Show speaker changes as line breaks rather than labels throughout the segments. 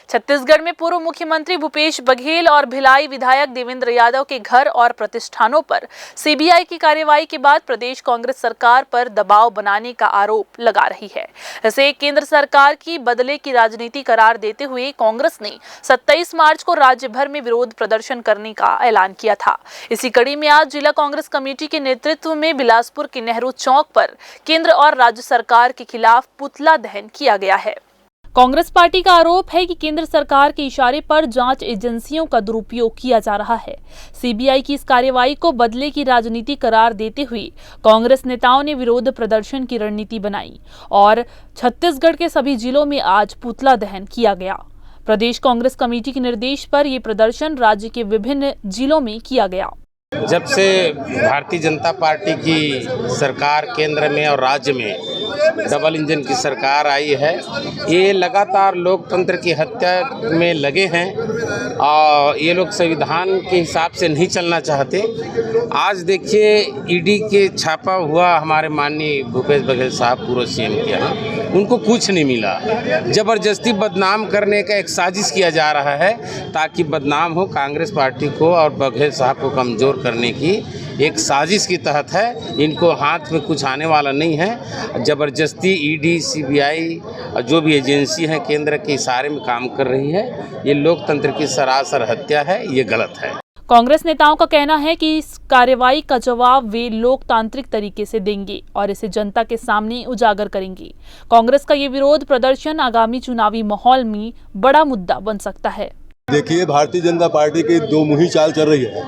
छत्तीसगढ़ में पूर्व मुख्यमंत्री भूपेश बघेल और भिलाई विधायक देवेंद्र यादव के घर और प्रतिष्ठानों पर सीबीआई की कार्रवाई के बाद प्रदेश कांग्रेस सरकार पर दबाव बनाने का आरोप लगा रही है। इसे केंद्र सरकार की बदले की राजनीति करार देते हुए कांग्रेस ने 27 मार्च को राज्य भर में विरोध प्रदर्शन करने का ऐलान किया था। इसी कड़ी में आज जिला कांग्रेस कमेटी के नेतृत्व में बिलासपुर के नेहरू चौक पर केंद्र और राज्य सरकार के खिलाफ पुतला दहन किया गया है। कांग्रेस पार्टी का आरोप है कि केंद्र सरकार के इशारे पर जांच एजेंसियों का दुरुपयोग किया जा रहा है। सीबीआई की इस कार्रवाई को बदले की राजनीति करार देते हुए कांग्रेस नेताओं ने विरोध प्रदर्शन की रणनीति बनाई और छत्तीसगढ़ के सभी जिलों में आज पुतला दहन किया गया। प्रदेश कांग्रेस कमेटी के निर्देश पर यह प्रदर्शन राज्य के विभिन्न जिलों में किया गया।
जब से भारतीय जनता पार्टी की सरकार केंद्र में और राज्य में डबल इंजन की सरकार आई है, ये लगातार लोकतंत्र की हत्या में लगे हैं और ये लोग संविधान के हिसाब से नहीं चलना चाहते। आज देखिए ईडी के छापा हुआ हमारे माननीय भूपेश बघेल साहब पूर्व सीएम के यहाँ, उनको कुछ नहीं मिला। जबरदस्ती बदनाम करने का एक साजिश किया जा रहा है ताकि बदनाम हो कांग्रेस पार्टी को और बघेल साहब को कमज़ोर करने की एक साजिश के तहत है। इनको हाथ में कुछ आने वाला नहीं है। जबरदस्ती ईडी सीबीआई जो भी एजेंसी है केंद्र के इशारे में काम कर रही है। ये लोकतंत्र की सरासर हत्या है, ये गलत है।
कांग्रेस नेताओं का कहना है कि इस कार्रवाई का जवाब वे लोकतांत्रिक तरीके से देंगे और इसे जनता के सामने उजागर करेंगे। कांग्रेस का ये विरोध प्रदर्शन आगामी चुनावी माहौल में बड़ा मुद्दा बन सकता है।
देखिए, भारतीय जनता पार्टी की दो मुहिम चाल चल रही है।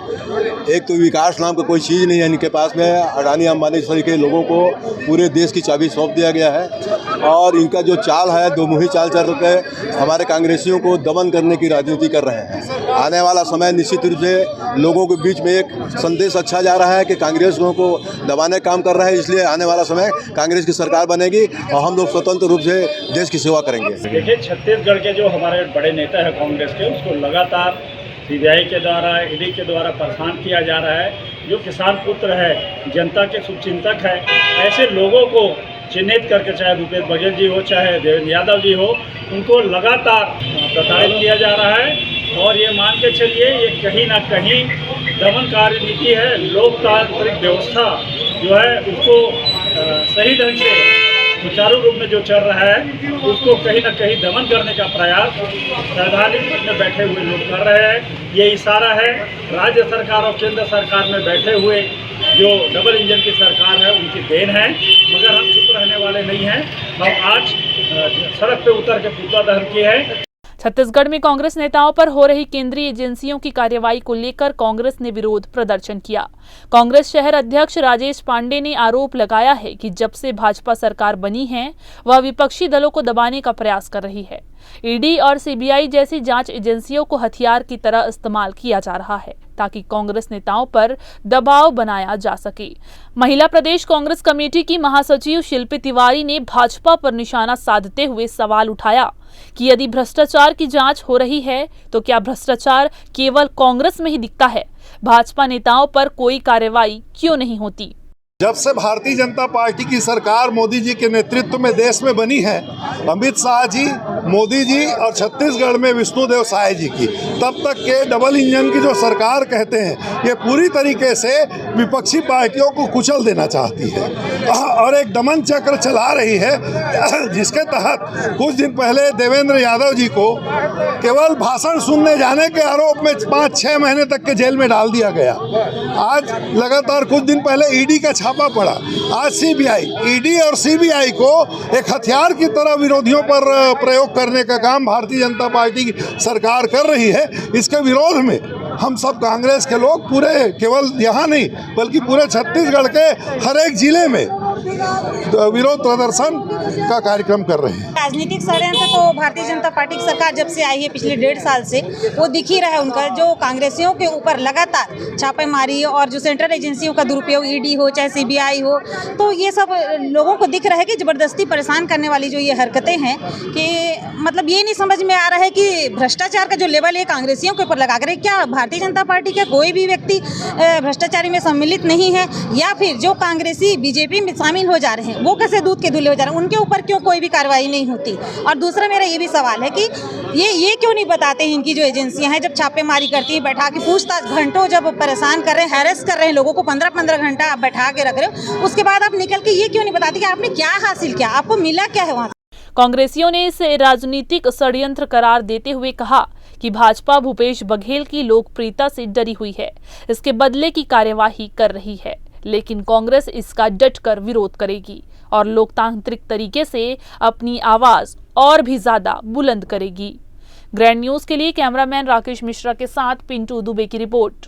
एक तो विकास नाम का कोई चीज़ नहीं है इनके पास में। अडानी अंबानी के लोगों को पूरे देश की चाबी सौंप दिया गया है और इनका जो चाल है, दो मुहिम चाल चल रहे हैं, हमारे कांग्रेसियों को दमन करने की राजनीति कर रहे हैं। आने वाला समय निश्चित रूप से लोगों के बीच में एक संदेश अच्छा जा रहा है कि कांग्रेस को दबाने का काम कर रहा है। इसलिए आने वाला समय कांग्रेस की सरकार बनेगी और हम लोग स्वतंत्र रूप से देश की सेवा करेंगे।
देखिए, छत्तीसगढ़ के जो हमारे बड़े नेता है कांग्रेस के, उसको लगातार सीबीआई के द्वारा ईडी के द्वारा परेशान किया जा रहा है। जो किसान पुत्र है, जनता के शुभचिंतक है, ऐसे लोगों को चिन्हित करके, चाहे भूपेश बघेल जी हो चाहे देवेंद्र यादव जी हो, उनको लगातार प्रताड़ित किया जा रहा है। और ये मान के चलिए, ये कहीं ना कहीं दमनकारी नीति है। लोकतांत्रिक व्यवस्था जो है उसको सही ढंग से सुचारू रूप में जो चल रहा है उसको कहीं ना कहीं दमन करने का प्रयास संवैधानिक में बैठे हुए लोग कर रहे हैं। ये इशारा है राज्य सरकार और केंद्र सरकार में बैठे हुए जो डबल इंजन की सरकार है उनकी देन है, मगर हम चुप रहने वाले नहीं हैं। हम आज सड़क पे उतर के पुतला दहन किए हैं।
छत्तीसगढ़ में कांग्रेस नेताओं पर हो रही केंद्रीय एजेंसियों की कार्रवाई को लेकर कांग्रेस ने विरोध प्रदर्शन किया। कांग्रेस शहर अध्यक्ष राजेश पांडे ने आरोप लगाया है कि जब से भाजपा सरकार बनी है वह विपक्षी दलों को दबाने का प्रयास कर रही है। ईडी और सीबीआई जैसी जांच एजेंसियों को हथियार की तरह इस्तेमाल किया जा रहा है ताकि कांग्रेस नेताओं पर दबाव बनाया जा सके। महिला प्रदेश कांग्रेस कमेटी की महासचिव शिल्पी तिवारी ने भाजपा पर निशाना साधते हुए सवाल उठाया कि यदि भ्रष्टाचार की जांच हो रही है तो क्या भ्रष्टाचार केवल कांग्रेस में ही दिखता है? भाजपा नेताओं पर कोई कार्रवाई क्यों नहीं होती?
जब से भारतीय जनता पार्टी की सरकार मोदी जी के नेतृत्व में देश में बनी है, अमित शाह जी, मोदी जी और छत्तीसगढ़ में विष्णुदेव साय जी की, तब तक के डबल इंजन की जो सरकार कहते हैं, ये पूरी तरीके से विपक्षी पार्टियों को कुचल देना चाहती है और एक दमन चक्र चला रही है, जिसके तहत कुछ दिन पहले देवेंद्र यादव जी को केवल भाषण सुनने जाने के आरोप में 5-6 महीने तक के जेल में डाल दिया गया। आज लगातार कुछ दिन पहले ईडी का छापा पड़ा। आज सीबीआई, ईडी और सीबीआई को एक हथियार की तरह विरोधियों पर प्रयोग करने का काम भारतीय जनता पार्टी की सरकार कर रही है। इसके विरोध में हम सब कांग्रेस के लोग पूरे, केवल यहाँ नहीं बल्कि पूरे छत्तीसगढ़ के हर एक जिले में विरोध प्रदर्शन का कार्यक्रम कर रहे हैं।
राजनीतिक षड्यंत्र तो भारतीय जनता पार्टी की सरकार जब से आई है पिछले 1.5 साल से वो दिख ही रहा है। उनका जो कांग्रेसियों के ऊपर लगातार छापेमारी और जो सेंट्रल एजेंसियों का दुरुपयोग, ईडी हो चाहे सीबीआई हो, तो ये सब लोगों को दिख रहा है कि जबरदस्ती परेशान करने वाली जो ये हरकतें हैं, कि मतलब ये नहीं समझ में आ रहा है कि भ्रष्टाचार का जो लेवल है कांग्रेसियों के ऊपर लगा कर, क्या भारतीय जनता पार्टी का कोई भी व्यक्ति भ्रष्टाचारी में सम्मिलित नहीं है, या फिर जो कांग्रेसी बीजेपी में शामिल हो जा रहे हैं वो कैसे दूध के धुले हो जा रहे हैं, उनके ऊपर क्यों कोई भी कार्रवाई नहीं होती। और दूसरा मेरा ये भी सवाल है कि ये क्यों नहीं बताते हैं इनकी जो एजेंसियां हैं, जब छापेमारी करती है, बैठा के पूछताछ घंटों जब परेशान कर रहे हैं, हैरेस कर रहे हैं लोगों को, 15-15 घंटा आप बैठा के रख रहे हो, उसके बाद आप निकल के ये क्यों नहीं बताते कि आपने क्या हासिल किया, आपको मिला क्या है वहाँ।
कांग्रेसियों ने इसे राजनीतिक षड्यंत्र करार देते हुए कहा कि भाजपा भूपेश बघेल की लोकप्रियता से डरी हुई है, इसके बदले की कार्यवाही कर रही है, लेकिन कांग्रेस इसका डटकर विरोध करेगी और लोकतांत्रिक तरीके से अपनी आवाज और भी ज्यादा बुलंद करेगी। ग्रैंड न्यूज के लिए कैमरामैन राकेश मिश्रा के साथ पिंटू दुबे की रिपोर्ट।